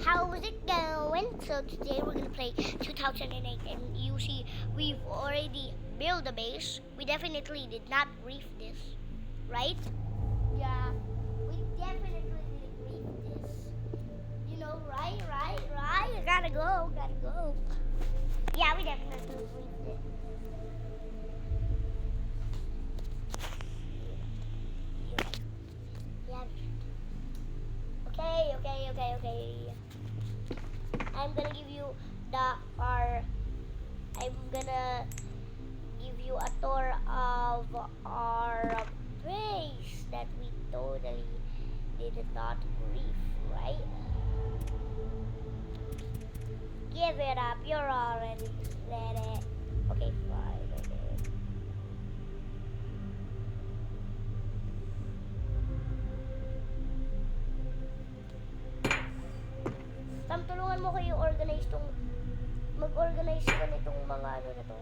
how's it going? So today we're gonna play 2008, and you see we've already built a base. We definitely did not brief this, right? Yeah, we definitely didn't brief this. You know, right? Gotta go. Yeah, we definitely briefed it. Yeah. Okay. I'm gonna give you a tour of our base that we totally did not brief, right? Give it up, you're already ready. Okay, fine, okay. Sam, tulungan mo kayo mag-organize ka nitong mga ano na to.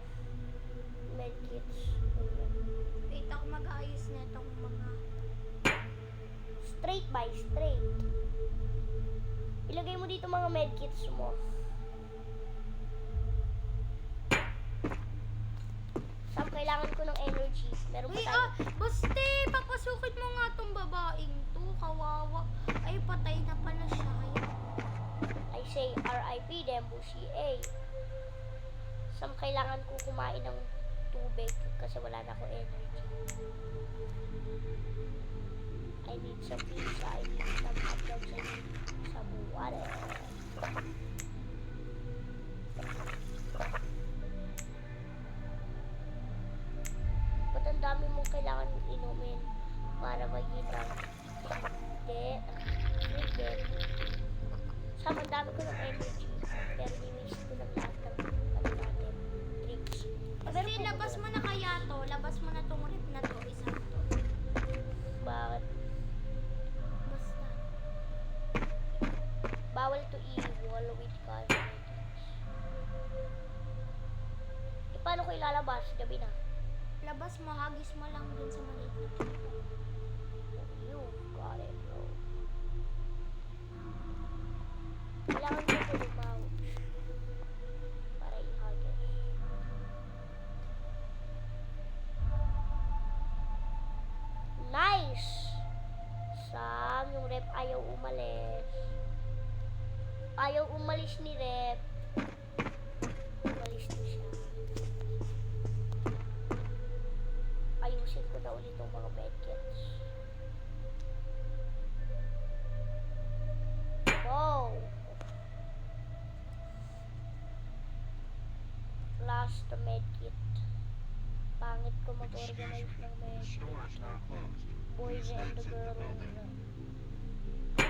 Medkits. Wait, ako mag-ayos na itong mga... Straight by straight. Ilagay mo dito mga medkits mo. Sam, kailangan ko ng energy. Meron pa tayo. Basti! Papasukin mo nga tong babaeng to. Kawawa. Ay, patay na pala siya. I say R.I.P. Dembushi A. Sam, kailangan ko kumain ng tubig kasi wala na ako energy. I need some pizza. I need some hot dogs and some water. Ba't ang dami mong kailangan inumin para maging Hindi. Sam, ang dami ko ng energy. Pero ni-waste ko ng lahat ng natin. Drinks. Kasi labas mo na kaya to. Labas mo na tong rip na to. Isang to. Bakit? Basta. Bawal to i-wall with cosmetics. Paano ko ilalabas? Gabi na. Labas mo. Hagis mo lang dun sa maliit na to. You got it, bro. Kailangan ko ito lumaw. Para i-hagis. Nice! Sam, yung rep ayaw umalis. Ayaw umalis ni rep. Umalis na siya. Ayusin ko na ulit yung mga medkits. Wow! Last medkit. Pangit ko mag-organize ng medkit. Boys and the girl.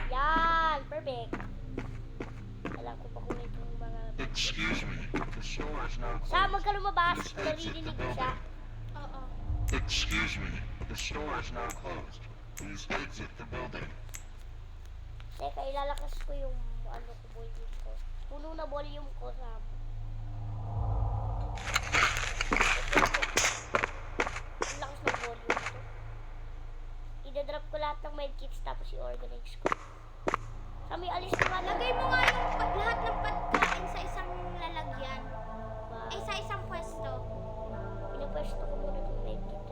Yan! Perfect! Alam ko pa kung itong mga... Excuse me, the store is now closed. Sam, huwag ka lumabas! Naririnig ko siya. Oo. Excuse me, the store is now closed. Please exit the building. Teka, ilalakas ko yung volume ko. Puno na volume ko, Sam. Ang lakas ng volume ko. Idadrop ko lahat ng medkits tapos i-organize ko. Sam, alis ko nga. Lagay mo nga yung lahat ng pagkain sa isang lalagyan. Ay, sa isang pwesto. Pinapwesto ko muna itong medkit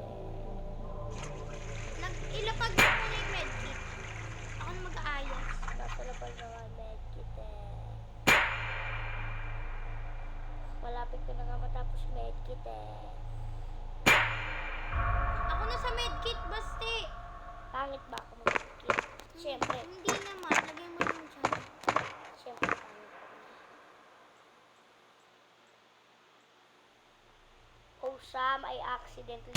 Ilapag mo muna yung medkit. Ako na mag-aayos. Nasa labas na nga medkit Malapit ko na nga matapos medkit Ako na sa medkit, basti. Pangit ba ako mag-medkit? Siyempre. Hindi naman. Lagay mo lang dyan. Siyempre pangit ako. Oh, Sam, I accidentally...